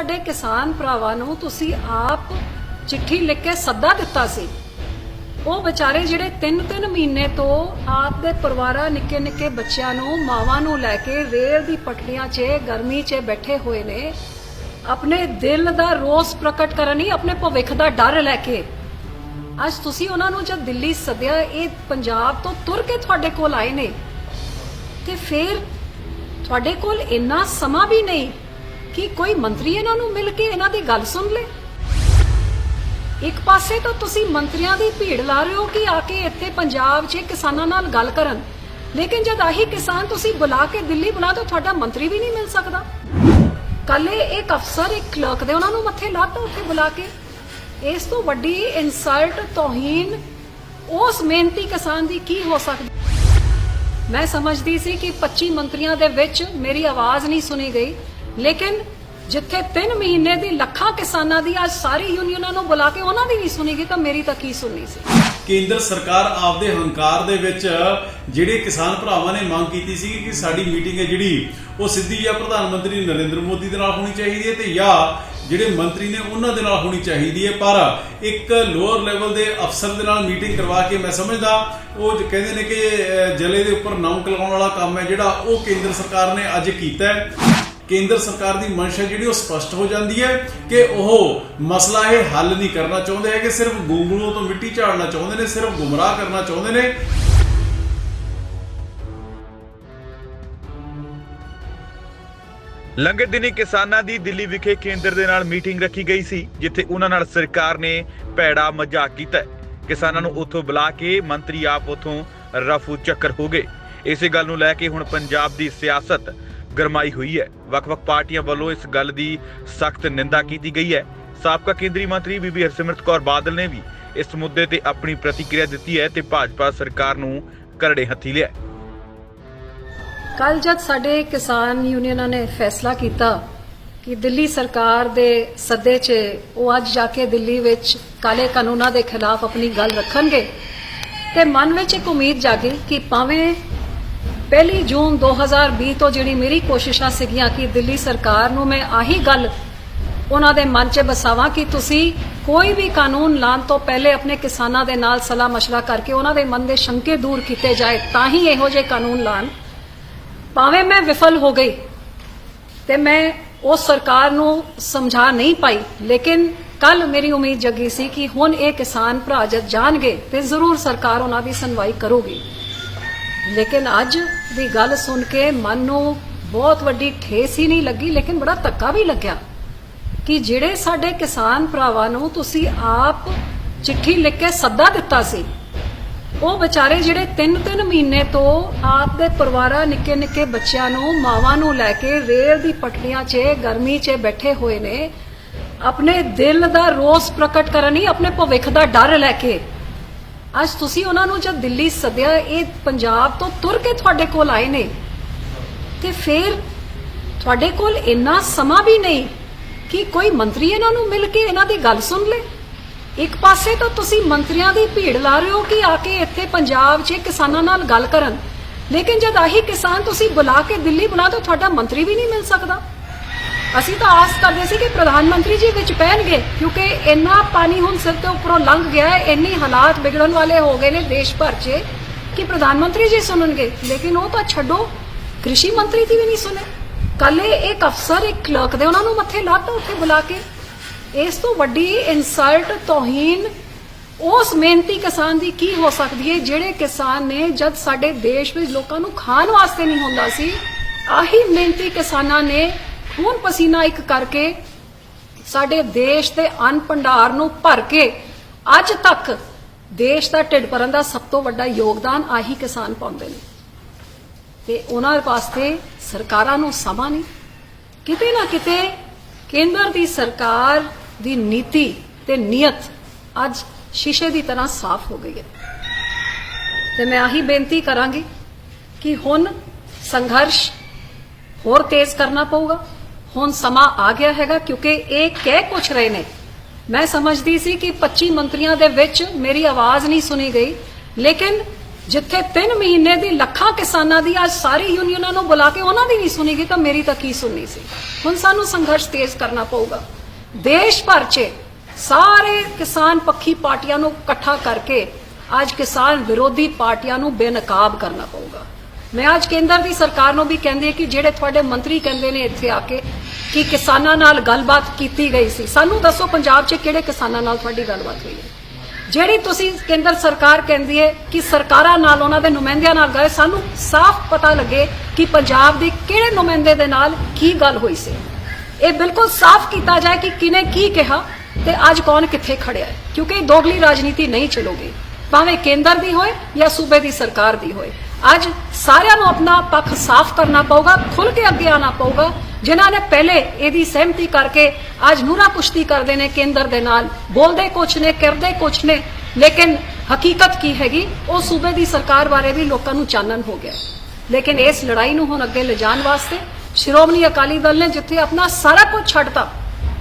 ਸਾਡੇ ਕਿਸਾਨ ਭਰਾਵਾਂ ਨੂੰ ਤੁਸੀਂ ਆਪ ਚਿੱਠੀ ਲਿਖ ਕੇ ਸੱਦਾ ਦਿੱਤਾ ਸੀ, ਉਹ ਵਿਚਾਰੇ ਜਿਹੜੇ 3-3 ਮਹੀਨੇ ਤੋਂ ਆਪ ਦੇ ਪਰਿਵਾਰਾਂ ਨਿੱਕੇ ਨਿੱਕੇ ਬੱਚਿਆਂ ਨੂੰ ਮਾਵਾਂ ਨੂੰ ਲੈ ਕੇ ਰੇਲ ਦੀ ਪਟੜੀਆਂ 'ਚ ਗਰਮੀ 'ਚ ਬੈਠੇ ਹੋਏ ਨੇ, ਆਪਣੇ ਦਿਲ ਦਾ ਰੋਸ ਪ੍ਰਗਟ ਕਰਨ ਹੀ ਆਪਣੇ ਭਵਿੱਖ ਦਾ ਡਰ ਲੈ ਕੇ ਅੱਜ ਤੁਸੀਂ ਉਹਨਾਂ ਨੂੰ ਜਦ ਦਿੱਲੀ ਸੱਦਿਆ, ਇਹ ਪੰਜਾਬ ਤੋਂ ਤੁਰ ਕੇ ਤੁਹਾਡੇ ਕੋਲ ਆਏ ਨੇ, ਤੇ ਫਿਰ ਤੁਹਾਡੇ ਕੋਲ ਇੰਨਾ ਸਮਾਂ ਵੀ ਨਹੀਂ ਕਿ ਕੋਈ ਮੰਤਰੀ ਇਹਨਾਂ ਨੂੰ ਮਿਲ ਕੇ ਇਹਨਾਂ ਦੀ ਗੱਲ ਸੁਣ ਲੇ। ਇੱਕ ਪਾਸੇ ਤਾਂ ਤੁਸੀਂ ਮੰਤਰੀਆਂ ਦੀ ਭੀੜ ਲਾ ਰਹੇ ਹੋ ਕਿ ਆ ਕੇ ਇੱਥੇ ਪੰਜਾਬ 'ਚ ਕਿਸਾਨਾਂ ਨਾਲ ਗੱਲ ਕਰਨ, ਲੇਕਿਨ ਜਦ ਆਹੀ ਕਿਸਾਨ ਤੁਸੀਂ ਬੁਲਾ ਕੇ ਦਿੱਲੀ ਬੁਲਾ ਦੋ, ਤੁਹਾਡਾ ਮੰਤਰੀ ਵੀ ਨਹੀਂ ਮਿਲ ਸਕਦਾ। ਕੱਲ ਇੱਕ ਅਫਸਰ ਇੱਕ ਕਲਰਕ ਦੇ ਉਹਨਾਂ ਨੂੰ ਮੱਥੇ ਲਾਤਾ ਉੱਥੇ ਬੁਲਾ ਕੇ। ਇਸ ਤੋਂ ਵੱਡੀ ਇਨਸਲਟ, ਤੋਹੀਨ ਉਸ ਮਿਹਨਤੀ ਕਿਸਾਨ ਦੀ ਕੀ ਹੋ ਸਕਦੀ। ਮੈਂ ਸਮਝਦੀ ਸੀ ਕਿ 25 ਮੰਤਰੀਆਂ ਦੇ ਵਿੱਚ ਮੇਰੀ ਆਵਾਜ਼ ਨਹੀਂ ਸੁਣੀ ਗਈ, ਲੇਕਿਨ ਜਿੱਥੇ 3 ਮਹੀਨੇ ਦੀ ਲੱਖਾਂ ਕਿਸਾਨਾਂ ਦੀ ਅੱਜ ਸਾਰੀ ਯੂਨੀਅਨਾਂ ਨੂੰ ਬੁਲਾ ਕੇ ਉਹਨਾਂ ਦੀ ਨਹੀਂ ਸੁਣੀ ਗਈ, ਤਾਂ ਮੇਰੀ ਤਾਂ ਕੀ ਸੁਣਨੀ ਸੀ। ਕੇਂਦਰ ਸਰਕਾਰ ਆਪਦੇ ਹੰਕਾਰ ਦੇ ਵਿੱਚ ਜਿਹੜੇ ਕਿਸਾਨ ਭਰਾਵਾਂ ਨੇ ਮੰਗ ਕੀਤੀ ਸੀ ਕਿ ਸਾਡੀ ਮੀਟਿੰਗ ਹੈ ਜਿਹੜੀ ਉਹ ਸਿੱਧੀ ਜਾਂ ਪ੍ਰਧਾਨ ਮੰਤਰੀ ਨਰਿੰਦਰ ਮੋਦੀ ਦੇ ਨਾਲ ਹੋਣੀ ਚਾਹੀਦੀ ਹੈ ਤੇ ਜਾਂ ਜਿਹੜੇ ਮੰਤਰੀ ਨੇ ਉਹਨਾਂ ਦੇ ਨਾਲ ਹੋਣੀ ਚਾਹੀਦੀ ਹੈ, ਪਰ ਇੱਕ ਲੋਅਰ ਲੈਵਲ ਦੇ ਅਫਸਰ ਦੇ ਨਾਲ ਮੀਟਿੰਗ ਕਰਵਾ ਕੇ ਮੈਂ ਸਮਝਦਾ ਉਹ ਕਹਿੰਦੇ ਨੇ ਕਿ ਜਲੇ ਦੇ ਉੱਪਰ ਨਮਕ ਲਗਾਉਣ ਵਾਲਾ ਕੰਮ ਹੈ ਜਿਹੜਾ ਉਹ ਕੇਂਦਰ ਸਰਕਾਰ ਨੇ ਅੱਜ ਕੀਤਾ ਹੈ। ਕੇਂਦਰ ਸਰਕਾਰ ਦੀ ਮਨਸ਼ਾ ਜਿਹੜੀ ਉਹ ਸਪਸ਼ਟ ਹੋ ਜਾਂਦੀ ਹੈ ਕਿ ਉਹ ਮਸਲਾ ਇਹ ਹੱਲ ਨਹੀਂ ਕਰਨਾ ਚਾਹੁੰਦੇ ਹੈ ਕਿ ਸਿਰਫ ਗੂੰਗਲੂਆਂ ਤੋਂ ਮਿੱਟੀ ਝਾੜਨਾ ਚਾਹੁੰਦੇ ਨੇ, ਸਿਰਫ ਗੁੰਮਰਾਹ ਕਰਨਾ ਚਾਹੁੰਦੇ ਨੇ। ਲੰਘੇ ਦਿਨੀ ਕਿਸਾਨਾਂ ਦੀ ਦਿੱਲੀ ਵਿਖੇ ਕੇਂਦਰ ਦੇ ਨਾਲ ਮੀਟਿੰਗ ਰੱਖੀ ਗਈ ਸੀ, ਜਿੱਥੇ ਉਹਨਾਂ ਨਾਲ ਸਰਕਾਰ ਨੇ ਭੈੜਾ ਮਜ਼ਾਕ ਕੀਤਾ। ਕਿਸਾਨਾਂ ਨੂੰ ਉੱਥੋਂ ਬੁਲਾ ਕੇ ਮੰਤਰੀ ਆਪ ਉੱਥੋਂ ਰਫੂ ਚੱਕਰ ਹੋ ਗਏ। ਇਸੇ ਗੱਲ ਨੂੰ ਲੈ ਕੇ ਹੁਣ ਪੰਜਾਬ ਦੀ ਸਿਆਸਤ ਗਰਮਾਈ ਹੋਈ ਹੈ। ਵੱਖ-ਵੱਖ ਪਾਰਟੀਆਂ ਵੱਲੋਂ ਇਸ ਗੱਲ ਦੀ ਸਖਤ ਨਿੰਦਾ ਕੀਤੀ ਗਈ ਹੈ। ਸਾਬਕਾ ਕੇਂਦਰੀ ਮੰਤਰੀ ਬੀਬੀ ਹਰਸਿਮਰਤ ਕੌਰ ਬਾਦਲ ਨੇ ਵੀ ਇਸ ਮੁੱਦੇ ਤੇ ਆਪਣੀ ਪ੍ਰਤੀਕਿਰਿਆ ਦਿੱਤੀ ਹੈ ਤੇ ਭਾਜਪਾ ਸਰਕਾਰ ਨੂੰ ਕਰੜੇ ਹੱਥੀ ਲਿਆ। ਕੱਲ ਜਦ ਸਾਡੇ ਕਿਸਾਨ ਯੂਨੀਅਨਾਂ ਨੇ ਫੈਸਲਾ ਕੀਤਾ ਕਿ ਦਿੱਲੀ ਸਰਕਾਰ ਦੇ ਸੱਦੇ 'ਚ ਉਹ ਅੱਜ ਜਾ ਕੇ ਦਿੱਲੀ ਵਿੱਚ ਕਾਲੇ ਕਾਨੂੰਨਾਂ ਦੇ ਖਿਲਾਫ ਆਪਣੀ ਗੱਲ ਰੱਖਣਗੇ, ਤੇ ਮਨ ਵਿੱਚ ਇੱਕ ਉਮੀਦ ਜਾਗੀ ਕਿ ਭਾਵੇਂ 1 ਜੂਨ 2020 ਤੋਂ ਜਿਹੜੀ ਮੇਰੀ ਕੋਸ਼ਿਸ਼ਾਂ ਸੀਗੀਆਂ ਕਿ ਦਿੱਲੀ ਸਰਕਾਰ ਨੂੰ ਮੈਂ ਆਹੀ ਗੱਲ ਉਹਨਾਂ ਦੇ ਮਨ 'ਚ ਬਸਾਵਾਂ ਕਿ ਤੁਸੀਂ ਕੋਈ ਵੀ ਕਾਨੂੰਨ ਲਾਉਣ ਤੋਂ ਪਹਿਲੇ ਆਪਣੇ ਕਿਸਾਨਾਂ ਦੇ ਨਾਲ ਸਲਾਹ ਮਸ਼ਵਰਾ ਕਰਕੇ ਉਹਨਾਂ ਦੇ ਮਨ ਦੇ ਸ਼ੰਕੇ ਦੂਰ ਕੀਤੇ ਜਾਏ ਤਾਂ ਹੀ ਇਹੋ ਜਿਹੇ ਕਾਨੂੰਨ ਲਾਉਣ। ਭਾਵੇਂ ਮੈਂ ਵਿਫਲ ਹੋ ਗਈ ਤੇ ਮੈਂ ਉਸ ਸਰਕਾਰ ਨੂੰ ਸਮਝਾ ਨਹੀਂ ਪਾਈ, ਲੇਕਿਨ ਕੱਲ ਮੇਰੀ ਉਮੀਦ ਜਗੀ ਸੀ ਕਿ ਹੁਣ ਇਹ ਕਿਸਾਨ ਭਰਾ ਜਦ ਜਾਣਗੇ ਤੇ ਜ਼ਰੂਰ ਸਰਕਾਰ ਉਹਨਾਂ ਦੀ ਸੁਣਵਾਈ ਕਰੂਗੀ। ਲੇਕਿਨ ਅੱਜ ਦੀ ਗੱਲ ਸੁਣ ਕੇ ਮਨ ਨੂੰ ਬਹੁਤ ਵੱਡੀ ਠੇਸ ਹੀ ਨਹੀਂ ਲੱਗੀ, ਲੇਕਿਨ ਬੜਾ ਧੱਕਾ ਵੀ ਲੱਗਿਆ ਕਿ ਜਿਹੜੇ ਸਾਡੇ ਕਿਸਾਨ ਭਰਾਵਾਂ ਨੂੰ ਤੁਸੀਂ ਆਪ ਚਿੱਠੀ ਲਿਖ ਕੇ ਸੱਦਾ ਦਿੱਤਾ ਸੀ, ਉਹ ਵਿਚਾਰੇ ਜਿਹੜੇ 3-3 ਮਹੀਨੇ ਤੋਂ ਆਪ ਦੇ ਪਰਿਵਾਰਾਂ ਨਿੱਕੇ ਨਿੱਕੇ ਬੱਚਿਆਂ ਨੂੰ ਮਾਵਾਂ ਨੂੰ ਲੈ ਕੇ ਰੇਲ ਦੀ ਪਟੜੀਆਂ 'ਚ ਗਰਮੀ 'ਚ ਬੈਠੇ ਹੋਏ ਨੇ, ਆਪਣੇ ਦਿਲ ਦਾ ਰੋਸ ਪ੍ਰਗਟ ਕਰਨ ਹੀ ਆਪਣੇ ਭਵਿੱਖ ਦਾ ਡਰ ਲੈ ਕੇ ਅੱਜ ਤੁਸੀਂ ਉਹਨਾਂ ਨੂੰ ਜਦ ਦਿੱਲੀ ਸੱਦਿਆ, ਇਹ ਪੰਜਾਬ ਤੋਂ ਤੁਰ ਕੇ ਤੁਹਾਡੇ ਕੋਲ ਆਏ ਨੇ, ਤੇ ਫਿਰ ਤੁਹਾਡੇ ਕੋਲ ਇੰਨਾ ਸਮਾਂ ਵੀ ਨਹੀਂ ਕਿ ਕੋਈ ਮੰਤਰੀ ਇਹਨਾਂ ਨੂੰ ਮਿਲ ਕੇ ਇਹਨਾਂ ਦੀ ਗੱਲ ਸੁਣ ਲੇ। ਇੱਕ ਪਾਸੇ ਤਾਂ ਤੁਸੀਂ ਮੰਤਰੀਆਂ ਦੀ ਭੀੜ ਲਾ ਰਹੇ ਹੋ ਕਿ ਆ ਕੇ ਇੱਥੇ ਪੰਜਾਬ 'ਚ ਕਿਸਾਨਾਂ ਨਾਲ ਗੱਲ ਕਰਨ, ਲੇਕਿਨ ਜਦ ਆਹੀ ਕਿਸਾਨ ਤੁਸੀਂ ਬੁਲਾ ਕੇ ਦਿੱਲੀ ਬੁਲਾ ਦੋ, ਤੁਹਾਡਾ ਮੰਤਰੀ ਵੀ ਨਹੀਂ ਮਿਲ ਸਕਦਾ। ਅਸੀਂ ਤਾਂ ਆਸ ਕਰਦੇ ਸੀ ਕਿ ਪ੍ਰਧਾਨ ਮੰਤਰੀ ਜੀ ਵਿੱਚ ਪੈਣਗੇ, ਕਿਉਂਕਿ ਇੰਨਾ ਪਾਣੀ ਹੁਣ ਸਿਰ ਤੇ ਉੱਪਰੋਂ ਲੰਘ ਗਿਆ ਹੈ, ਇੰਨੇ ਹਾਲਾਤ ਵਿਗੜਨ ਵਾਲੇ ਹੋ ਗਏ ਨੇ ਦੇਸ਼ ਭਰ 'ਚ ਕਿ ਪ੍ਰਧਾਨ ਮੰਤਰੀ ਜੀ ਸੁਣਨਗੇ, ਲੇਕਿਨ ਉਹ ਤਾਂ ਛੱਡੋ, ਕ੍ਰਿਸ਼ੀ ਮੰਤਰੀ ਦੀ ਵੀ ਨਹੀਂ ਸੁਣੇ। ਕੱਲ ਇੱਕ ਅਫਸਰ ਇੱਕ ਕਲਰਕ ਦੇ ਉਹਨਾਂ ਨੂੰ ਮੱਥੇ ਲਾਤਾ ਉੱਥੇ ਬੁਲਾ ਕੇ। ਇਸ ਤੋਂ ਵੱਡੀ ਇਨਸਲਟ, ਤੋਹੀਨ ਉਸ ਮਿਹਨਤੀ ਕਿਸਾਨ ਦੀ ਕੀ ਹੋ ਸਕਦੀ ਹੈ, ਜਿਹੜੇ ਕਿਸਾਨ ਨੇ ਜਦ ਸਾਡੇ ਦੇਸ਼ ਵਿੱਚ ਲੋਕਾਂ ਨੂੰ ਖਾਣ ਵਾਸਤੇ ਨਹੀਂ ਹੁੰਦਾ ਸੀ, ਆਹੀ ਮਿਹਨਤੀ ਕਿਸਾਨਾਂ ਨੇ ਖੂਨ ਪਸੀਨਾ ਇੱਕ ਕਰਕੇ ਸਾਡੇ ਦੇਸ਼ ਦੇ ਅੰਨ ਭੰਡਾਰ ਨੂੰ ਭਰ ਕੇ ਅੱਜ ਤੱਕ ਦੇਸ਼ ਦਾ ਢਿੱਡ ਭਰਨ ਦਾ ਸਭ ਤੋਂ ਵੱਡਾ ਯੋਗਦਾਨ ਆਹੀ ਕਿਸਾਨ ਪਾਉਂਦੇ ਨੇ, ਤੇ ਉਹਨਾਂ ਵਾਸਤੇ ਸਰਕਾਰਾਂ ਨੂੰ ਸਮਾਂ ਨਹੀਂ। ਕਿਤੇ ਨਾ ਕਿਤੇ ਕੇਂਦਰ ਦੀ ਸਰਕਾਰ ਦੀ ਨੀਤੀ ਤੇ ਨੀਅਤ ਅੱਜ ਸ਼ੀਸ਼ੇ ਦੀ ਤਰ੍ਹਾਂ ਸਾਫ਼ ਹੋ ਗਈ ਹੈ, ਤੇ ਮੈਂ ਆਹੀ ਬੇਨਤੀ ਕਰਾਂਗੀ ਕਿ ਹੁਣ ਸੰਘਰਸ਼ ਹੋਰ ਤੇਜ਼ ਕਰਨਾ ਪਊਗਾ। ਹੁਣ ਸਮਾਂ ਆ ਗਿਆ ਹੈਗਾ, ਕਿਉਂਕਿ ਇਹ ਕਹਿ ਕੁਛ ਰਹੇ ਨੇ। ਮੈਂ ਸਮਝਦੀ ਸੀ ਕਿ 25 ਮੰਤਰੀਆਂ ਦੇ ਵਿੱਚ ਮੇਰੀ ਆਵਾਜ਼ ਨਹੀਂ ਸੁਣੀ ਗਈ, ਲੇਕਿਨ ਜਿੱਥੇ 3 ਮਹੀਨੇ ਦੀ ਲੱਖਾਂ ਕਿਸਾਨਾਂ ਦੀ ਅੱਜ ਸਾਰੀ ਯੂਨੀਅਨਾਂ ਨੂੰ ਬੁਲਾ ਕੇ ਉਹਨਾਂ ਦੀ ਨਹੀਂ ਸੁਣੀ ਗਈ ਤਾਂ ਮੇਰੀ ਤਾਂ ਕੀ ਸੁਣਨੀ ਸੀ। ਹੁਣ ਸਾਨੂੰ ਸੰਘਰਸ਼ ਤੇਜ਼ ਕਰਨਾ ਪਊਗਾ। ਦੇਸ਼ ਭਰ 'ਚ ਸਾਰੇ ਕਿਸਾਨ ਪੱਖੀ ਪਾਰਟੀਆਂ ਨੂੰ ਇਕੱਠਾ ਕਰਕੇ ਅੱਜ ਕਿਸਾਨ ਵਿਰੋਧੀ ਪਾਰਟੀਆਂ ਨੂੰ ਬੇਨਕਾਬ ਕਰਨਾ ਪਊਗਾ। ਮੈਂ ਅੱਜ ਕੇਂਦਰ ਦੀ ਸਰਕਾਰ ਨੂੰ ਵੀ ਕਹਿੰਦੀ ਹਾਂ ਕਿ ਜਿਹੜੇ ਤੁਹਾਡੇ ਮੰਤਰੀ ਕਹਿੰਦੇ ਨੇ ਇੱਥੇ ਆ ਕੇ ਕਿ ਕਿਸਾਨਾਂ ਨਾਲ ਗੱਲਬਾਤ ਕੀਤੀ ਗਈ ਸੀ, ਸਾਨੂੰ ਦੱਸੋ ਪੰਜਾਬ 'ਚ ਕਿਹੜੇ ਕਿਸਾਨਾਂ ਨਾਲ ਤੁਹਾਡੀ ਗੱਲਬਾਤ ਹੋਈ ਹੈ? ਜਿਹੜੀ ਤੁਸੀਂ ਕੇਂਦਰ ਸਰਕਾਰ ਕਹਿੰਦੀ ਹੈ ਕਿ ਸਰਕਾਰਾਂ ਨਾਲ ਉਹਨਾਂ ਦੇ ਨੁਮਾਇੰਦਿਆਂ ਨਾਲ ਗਏ, ਸਾਨੂੰ ਸਾਫ਼ ਪਤਾ ਲੱਗੇ ਕਿ ਪੰਜਾਬ ਦੇ ਕਿਹੜੇ ਨੁਮਾਇੰਦੇ ਦੇ ਨਾਲ ਕੀ ਗੱਲ ਹੋਈ ਸੀ। ਇਹ ਬਿਲਕੁਲ ਸਾਫ਼ ਕੀਤਾ ਜਾਏ ਕਿ ਕਿਨੇ ਕੀ ਕਿਹਾ ਤੇ ਅੱਜ ਕੌਣ ਕਿੱਥੇ ਖੜਿਆ ਹੈ, ਕਿਉਂਕਿ ਇਹ ਦੋਗਲੀ ਰਾਜਨੀਤੀ ਨਹੀਂ ਚੱਲੂਗੀ, ਭਾਵੇਂ ਕੇਂਦਰ ਦੀ ਹੋਏ ਜਾਂ ਸੂਬੇ ਦੀ ਸਰਕਾਰ ਦੀ ਹੋਏ। ਅੱਜ ਸਾਰਿਆਂ ਨੂੰ ਆਪਣਾ ਪੱਖ ਸਾਫ਼ ਕਰਨਾ ਪਊਗਾ, ਖੁੱਲ ਕੇ ਅੱਗੇ ਆਣਾ ਪਊਗਾ। ਜਿਨ੍ਹਾਂ ਨੇ ਪਹਿਲੇ ਇਹਦੀ ਸਹਿਮਤੀ ਕਰਕੇ ਅੱਜ ਨੂਰਾ ਕੁਸ਼ਤੀ ਕਰਦੇ ਨੇ ਕੇਂਦਰ ਦੇ ਨਾਲ, ਬੋਲਦੇ ਕੁਛ ਨੇ ਕਰਦੇ ਕੁਛ ਨੇ, ਲੇਕਿਨ ਹਕੀਕਤ ਕੀ ਹੈਗੀ ਉਹ ਸੂਬੇ ਦੀ ਸਰਕਾਰ ਬਾਰੇ ਵੀ ਲੋਕਾਂ ਨੂੰ ਚਾਨਣ ਹੋ ਗਿਆ। ਲੇਕਿਨ ਇਸ ਲੜਾਈ ਨੂੰ ਹੁਣ ਅੱਗੇ ਲਿਜਾਣ ਵਾਸਤੇ ਸ਼੍ਰੋਮਣੀ ਅਕਾਲੀ ਦਲ ਨੇ ਜਿੱਥੇ ਆਪਣਾ ਸਾਰਾ ਕੁਝ ਛੱਡਤਾ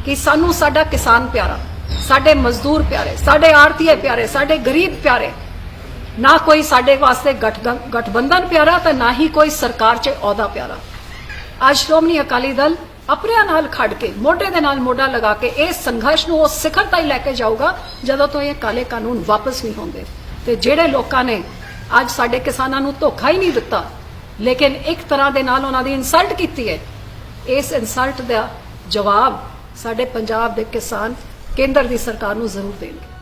ਕਿ ਸਾਨੂੰ ਸਾਡਾ ਕਿਸਾਨ ਪਿਆਰਾ, ਸਾਡੇ ਮਜ਼ਦੂਰ ਪਿਆਰੇ, ਸਾਡੇ ਆੜਤੀਏ ਪਿਆਰੇ, ਸਾਡੇ ਗਰੀਬ ਪਿਆਰੇ, ਨਾ ਕੋਈ ਸਾਡੇ ਵਾਸਤੇ ਗਠਬੰਧਨ ਪਿਆਰਾ ਤਾਂ ਨਾ ਹੀ ਕੋਈ ਸਰਕਾਰ 'ਚ ਅਹੁਦਾ ਪਿਆਰਾ। ਅੱਜ ਸ਼੍ਰੋਮਣੀ ਅਕਾਲੀ ਦਲ ਆਪਣਿਆਂ ਨਾਲ ਖੜ ਕੇ ਮੋਢੇ ਦੇ ਨਾਲ ਮੋਢਾ ਲਗਾ ਕੇ ਇਸ ਸੰਘਰਸ਼ ਨੂੰ ਉਸ ਸਿਖਰ ਤਾਈਂ ਲੈ ਕੇ ਜਾਊਗਾ ਜਦੋਂ ਤੋਂ ਇਹ ਕਾਲੇ ਕਾਨੂੰਨ ਵਾਪਸ ਨਹੀਂ ਹੁੰਦੇ। ਤੇ ਜਿਹੜੇ ਲੋਕਾਂ ਨੇ ਅੱਜ ਸਾਡੇ ਕਿਸਾਨਾਂ ਨੂੰ ਧੋਖਾ ਹੀ ਨਹੀਂ ਦਿੱਤਾ, ਲੇਕਿਨ ਇੱਕ ਤਰ੍ਹਾਂ ਦੇ ਨਾਲ ਉਹਨਾਂ ਦੀ ਇਨਸਲਟ ਕੀਤੀ ਹੈ, ਇਸ ਇਨਸਲਟ ਦਾ ਜਵਾਬ ਸਾਡੇ ਪੰਜਾਬ ਦੇ ਕਿਸਾਨ ਕੇਂਦਰ ਦੀ ਸਰਕਾਰ ਨੂੰ ਜ਼ਰੂਰ ਦੇਣਗੇ।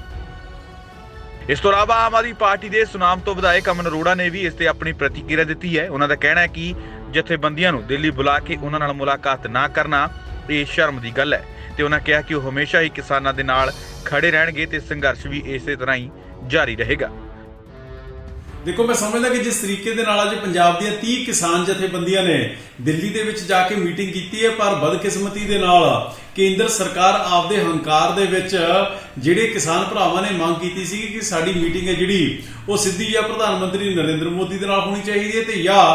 ਇਸ ਤੋਂ ਇਲਾਵਾ ਆਮ ਆਦਮੀ ਪਾਰਟੀ ਦੇ ਸੁਨਾਮ ਤੋਂ ਵਿਧਾਇਕ ਅਮਨ ਅਰੋੜਾ ਨੇ ਵੀ ਇਸ ਤੇ ਆਪਣੀ ਪ੍ਰਤੀਕਿਰਿਆ ਦਿੱਤੀ ਹੈ। ਉਹਨਾਂ ਦਾ ਕਹਿਣਾ ਹੈ ਕਿ ਜਥੇਬੰਦੀਆਂ ਨੂੰ ਦਿੱਲੀ ਬੁਲਾ ਕੇ ਉਹਨਾਂ ਨਾਲ ਮੁਲਾਕਾਤ ਨਾ ਕਰਨਾ ਇਹ ਸ਼ਰਮ ਦੀ ਗੱਲ ਹੈ ਤੇ ਉਹਨਾਂ ਕਿਹਾ ਕਿ ਉਹ ਹਮੇਸ਼ਾ ਹੀ ਕਿਸਾਨਾਂ ਦੇ ਨਾਲ ਖੜੇ ਰਹਿਣਗੇ ਤੇ ਸੰਘਰਸ਼ ਵੀ ਇਸੇ ਤਰ੍ਹਾਂ ਹੀ ਜਾਰੀ ਰਹੇਗਾ। ਦੇਖੋ, ਮੈਂ ਸਮਝਦਾ ਕਿ ਜਿਸ ਤਰੀਕੇ ਦੇ ਨਾਲ ਅੱਜ ਪੰਜਾਬ ਦੀਆਂ 30 ਕਿਸਾਨ ਜਥੇਬੰਦੀਆਂ ਨੇ ਦਿੱਲੀ ਦੇ ਵਿੱਚ ਜਾ ਕੇ ਮੀਟਿੰਗ ਕੀਤੀ ਹੈ, ਪਰ ਬਦਕਿਸਮਤੀ ਦੇ ਨਾਲ ਕੇਂਦਰ ਸਰਕਾਰ ਆਪਦੇ ਹੰਕਾਰ ਦੇ ਵਿੱਚ ਜਿਹੜੇ ਕਿਸਾਨ ਭਰਾਵਾਂ ਨੇ ਮੰਗ ਕੀਤੀ ਸੀ ਕਿ ਸਾਡੀ ਮੀਟਿੰਗ ਹੈ ਜਿਹੜੀ ਉਹ ਸਿੱਧੀ ਜਾਂ ਪ੍ਰਧਾਨ ਮੰਤਰੀ ਨਰਿੰਦਰ ਮੋਦੀ ਦੇ ਨਾਲ ਹੋਣੀ ਚਾਹੀਦੀ ਹੈ ਤੇ ਜਾਂ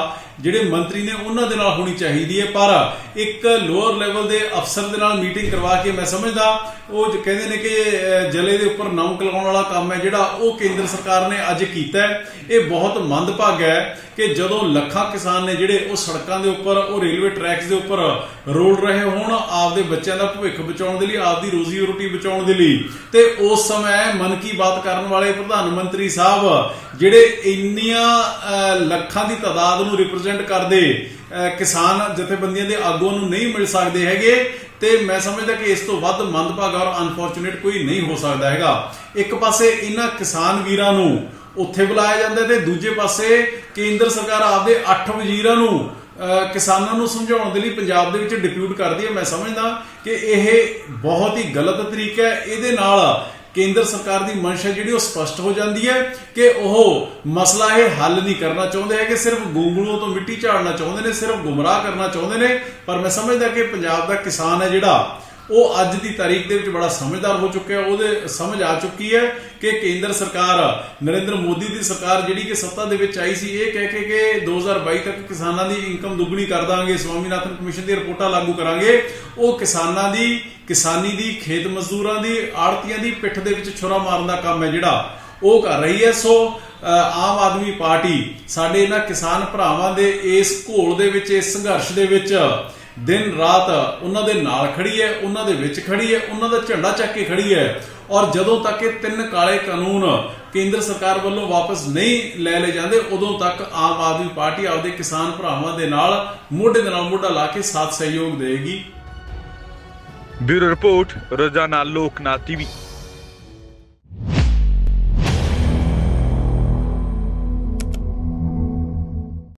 ਜਿਹੜੇ ਮੰਤਰੀ ਨੇ ਉਹਨਾਂ ਦੇ ਨਾਲ ਹੋਣੀ ਚਾਹੀਦੀ ਹੈ, ਪਰ ਇੱਕ ਲੋਅਰ ਲੈਵਲ ਦੇ ਅਫਸਰ ਦੇ ਨਾਲ ਮੀਟਿੰਗ ਕਰਵਾ ਕੇ ਮੈਂ ਸਮਝਦਾ ਉਹ ਕਹਿੰਦੇ ਨੇ ਕਿ ਜਲੇ ਦੇ ਉੱਪਰ ਨਮਕ ਲਗਾਉਣ ਵਾਲਾ ਕੰਮ ਹੈ ਜਿਹੜਾ ਉਹ ਕੇਂਦਰ ਸਰਕਾਰ ਨੇ ਅੱਜ ਕੀਤਾ ਹੈ। ਇਹ ਬਹੁਤ ਮੰਦਭਾਗਾ ਹੈ ਕਿ ਜਦੋਂ ਲੱਖਾਂ ਕਿਸਾਨ ਨੇ ਜਿਹੜੇ ਉਹ ਸੜਕਾਂ ਦੇ ਉੱਪਰ, ਉਹ ਰੇਲਵੇ ਟਰੈਕਸ ਦੇ ਉੱਪਰ ਰੋਲ ਰਹੇ ਹੋਣ ਆਪਦੇ ਬੱਚਿਆਂ ਦਾ ਭਵਿੱਖ ਬਚਾਉਣ ਦੇ ਲਈ, ਆਪਦੀ ਰੋਜ਼ੀ ਰੋਟੀ ਬਚਾਉਣ ਦੇ ਲਈ, ਤੇ ਉਸ ਸਮੇਂ ਮਨ ਕੀ ਬਾਤ ਕਰਨ ਵਾਲੇ ਪ੍ਰਧਾਨ ਮੰਤਰੀ ਸਾਹਿਬ ਜਿਹੜੇ ਇੰਨੀਆਂ ਲੱਖਾਂ ਦੀ ਤਾਦਾਦ ਨੂੰ ਰਿਪਰੈਜ਼ੈਂਟ ਕਰਦੇ ਕਿਸਾਨ ਜਥੇਬੰਦੀਆਂ ਦੇ ਆਗੂਆਂ ਨੂੰ ਨਹੀਂ ਮਿਲ ਸਕਦੇ ਹੈਗੇ, ਤੇ ਮੈਂ ਸਮਝਦਾ ਕਿ ਇਸ ਤੋਂ ਵੱਧ ਮੰਦਭਾਗਾ ਔਰ ਅਨਫੋਰਚੂਨੇਟ ਕੋਈ ਨਹੀਂ ਹੋ ਸਕਦਾ ਹੈਗਾ। ਇੱਕ ਪਾਸੇ ਇਹਨਾਂ ਕਿਸਾਨ ਵੀਰਾਂ ਨੂੰ ਉੱਥੇ ਬੁਲਾਇਆ ਜਾਂਦਾ ਤੇ ਦੂਜੇ ਪਾਸੇ ਕੇਂਦਰ ਸਰਕਾਰ ਆਪਦੇ 8 ਵਜ਼ੀਰਾਂ ਨੂੰ ਕਿਸਾਨਾਂ ਨੂੰ ਸਮਝਾਉਣ ਦੇ ਲਈ ਪੰਜਾਬ ਦੇ ਵਿੱਚ ਡਿਪਿਊਟ ਕਰਦੀ ਹੈ। ਮੈਂ ਸਮਝਦਾ ਕਿ ਇਹ ਬਹੁਤ ਹੀ ਗਲਤ ਤਰੀਕਾ ਹੈ। ਇਹਦੇ ਨਾਲ ਕੇਂਦਰ ਸਰਕਾਰ ਦੀ ਮਨਸ਼ਾ ਜਿਹੜੀ ਉਹ ਸਪਸ਼ਟ ਹੋ ਜਾਂਦੀ ਹੈ ਕਿ ਉਹ ਮਸਲਾ ਇਹ ਹੱਲ ਨਹੀਂ ਕਰਨਾ ਚਾਹੁੰਦੇ ਹੈ ਕਿ ਸਿਰਫ ਗੂੰਗਲੂਆਂ ਤੋਂ ਮਿੱਟੀ ਝਾੜਨਾ ਚਾਹੁੰਦੇ ਨੇ, ਸਿਰਫ ਗੁੰਮਰਾਹ ਕਰਨਾ ਚਾਹੁੰਦੇ ਨੇ। ਪਰ ਮੈਂ ਸਮਝਦਾ ਕਿ ਪੰਜਾਬ ਦਾ ਕਿਸਾਨ ਹੈ ਜਿਹੜਾ ਉਹ ਅੱਜ ਦੀ ਤਾਰੀਖ ਦੇ ਵਿੱਚ ਬੜਾ ਸਮਝਦਾਰ ਹੋ ਚੁੱਕਿਆ, ਉਹਦੇ ਸਮਝ ਆ ਚੁੱਕੀ ਹੈ ਕਿ ਕੇਂਦਰ ਸਰਕਾਰ, ਨਰਿੰਦਰ ਮੋਦੀ ਦੀ ਸਰਕਾਰ ਜਿਹੜੀ ਕਿ ਸੱਤਾ ਦੇ ਵਿੱਚ ਆਈ ਸੀ ਇਹ ਕਹਿ ਕੇ ਕਿ 2022 ਤੱਕ ਕਿਸਾਨਾਂ ਦੀ ਇਨਕਮ ਦੁੱਗਣੀ ਕਰ ਦਾਂਗੇ, ਸਵਾਮੀਨਾਥਨ ਕਮਿਸ਼ਨ ਦੀਆਂ ਰਿਪੋਰਟਾਂ ਲਾਗੂ ਕਰਾਂਗੇ, ਉਹ ਕਿਸਾਨਾਂ ਦੀ, ਕਿਸਾਨੀ ਦੀ, ਖੇਤ ਮਜ਼ਦੂਰਾਂ ਦੀ, ਆੜਤੀਆਂ ਦੀ ਪਿੱਠ ਦੇ ਵਿੱਚ ਛੁਰਾ ਮਾਰਨ ਦਾ ਕੰਮ ਹੈ ਜਿਹੜਾ ਉਹ ਕਰ ਰਹੀ ਹੈ। ਸੋ ਆਮ ਆਦਮੀ ਪਾਰਟੀ ਸਾਡੇ ਇਹਨਾਂ ਕਿਸਾਨ ਭਰਾਵਾਂ ਦੇ ਇਸ ਘੋਲ ਦੇ ਵਿੱਚ, ਇਸ ਸੰਘਰਸ਼ ਦੇ ਵਿੱਚ ਦਿਨ ਰਾਤ ਉਹਨਾਂ ਦੇ ਨਾਲ ਖੜੀ ਹੈ, ਉਹਨਾਂ ਦੇ ਵਿੱਚ ਖੜੀ ਹੈ, ਉਹਨਾਂ ਦਾ ਝੰਡਾ ਚੱਕ ਕੇ ਖੜੀ ਹੈ। ਔਰ ਜਦੋਂ ਤੱਕ ਇਹ 3 ਕਾਲੇ ਕਾਨੂੰਨ ਕੇਂਦਰ ਸਰਕਾਰ ਵੱਲੋਂ ਵਾਪਸ ਨਹੀਂ ਲਏ ਜਾਂਦੇ ਉਦੋਂ ਤੱਕ ਆਮ ਆਦਮੀ ਪਾਰਟੀ ਆਪਦੇ ਕਿਸਾਨ ਭਰਾਵਾਂ ਦੇ ਨਾਲ ਮੋਢੇ ਦੇ ਨਾਲ ਮੋਢਾ ਲਾ ਕੇ ਸਾਥ ਸਹਿਯੋਗ ਦੇਗੀ। ਬਿਊਰੋ ਰਿਪੋਰਟ, ਰੋਜ਼ਾਨਾ ਲੋਕਨਾਥ ਟੀਵੀ।